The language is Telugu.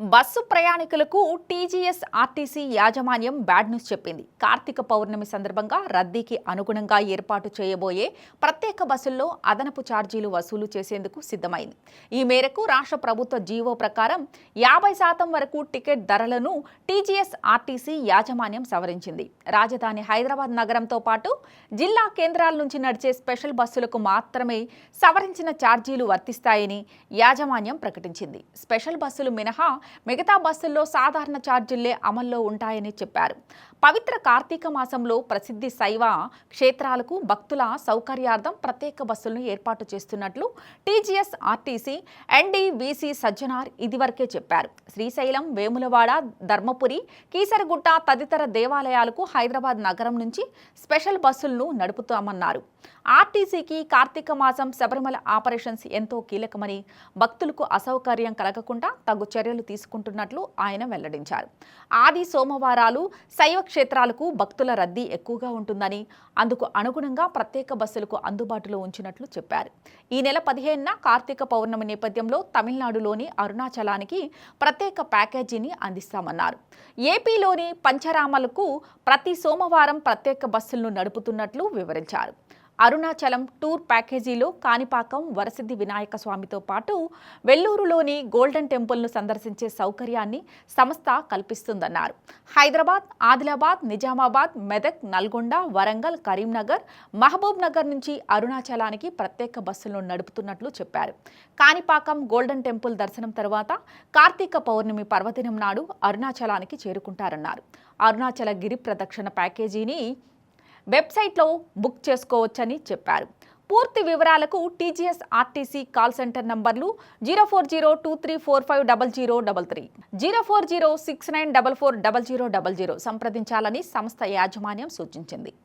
బస్సు ప్రయాణికులకు టీజీఎస్ ఆర్టీసీ యాజమాన్యం బ్యాడ్ న్యూస్ చెప్పింది. కార్తీక పౌర్ణమి సందర్భంగా రద్దీకి అనుగుణంగా ఏర్పాటు చేయబోయే ప్రత్యేక బస్సుల్లో అదనపు ఛార్జీలు వసూలు చేసేందుకు సిద్ధమైంది. ఈ మేరకు రాష్ట్ర ప్రభుత్వ జీవో ప్రకారం 50% వరకు టికెట్ ధరలను టీజీఎస్ ఆర్టీసీ యాజమాన్యం సవరించింది. రాజధాని హైదరాబాద్ నగరంతో పాటు జిల్లా కేంద్రాల నుంచి నడిచే స్పెషల్ బస్సులకు మాత్రమే సవరించిన ఛార్జీలు వర్తిస్తాయని యాజమాన్యం ప్రకటించింది. స్పెషల్ బస్సులు మినహా మిగతా బస్సుల్లో సాధారణ ఛార్జీలే అమల్లో ఉంటాయని చెప్పారు. పవిత్ర కార్తీక మాసంలో ప్రసిద్ధి శైవ క్షేత్రాలకు భక్తుల సౌకర్యార్థం ప్రత్యేక బస్సులను ఏర్పాటు చేస్తున్నట్లు TGS RTC MD VC Sajjanar ఇదివరకే చెప్పారు. శ్రీశైలం, వేములవాడ, ధర్మపురి, కీసరగుట్ట తదితర దేవాలయాలకు హైదరాబాద్ నగరం నుంచి స్పెషల్ బస్సులను నడుపుతామన్నారు. ఆర్టీసీకి కార్తీక మాసం శబరిమల ఆపరేషన్స్ ఎంతో కీలకమని, భక్తులకు అసౌకర్యం కలగకుండా తగు చర్యలు తీసుకుంటున్నట్లు ఆయన వెల్లడించారు. ఆది సోమవారాలు శైవ క్షేత్రాలకు భక్తుల రద్దీ ఎక్కువగా ఉంటుందని, అందుకు అనుగుణంగా ప్రత్యేక బస్సులకు అందుబాటులో ఉంచినట్లు చెప్పారు. ఈ నెల 15న కార్తీక పౌర్ణమి నేపథ్యంలో తమిళనాడులోని అరుణాచలానికి ప్రత్యేక ప్యాకేజీని అందిస్తామన్నారు. ఏపీలోని పంచరామలకు ప్రతి సోమవారం ప్రత్యేక బస్సులను నడుపుతున్నట్లు వివరించారు. అరుణాచలం టూర్ ప్యాకేజీలో కాణిపాకం వరసిద్ధి వినాయక స్వామితో పాటు వెల్లూరులోని గోల్డెన్ టెంపుల్ను సందర్శించే సౌకర్యాన్ని సంస్థ కల్పిస్తుందన్నారు. హైదరాబాద్, ఆదిలాబాద్, నిజామాబాద్, మెదక్, నల్గొండ, వరంగల్, కరీంనగర్, మహబూబ్ నగర్ నుంచి అరుణాచలానికి ప్రత్యేక బస్సులను నడుపుతున్నట్లు చెప్పారు. కాణిపాకం గోల్డెన్ టెంపుల్ దర్శనం తర్వాత కార్తీక పౌర్ణమి పర్వదినం నాడు అరుణాచలానికి చేరుకుంటారన్నారు. అరుణాచల గిరి ప్రదక్షిణ ప్యాకేజీని వెబ్సైట్లో బుక్ చేసుకోవచ్చని చెప్పారు. పూర్తి వివరాలకు టీజీఎస్ ఆర్టీసీ కాల్ సెంటర్ నంబర్లు 040234500033, 040694400000 సంప్రదించాలని సంస్థ యాజమాన్యం సూచించింది.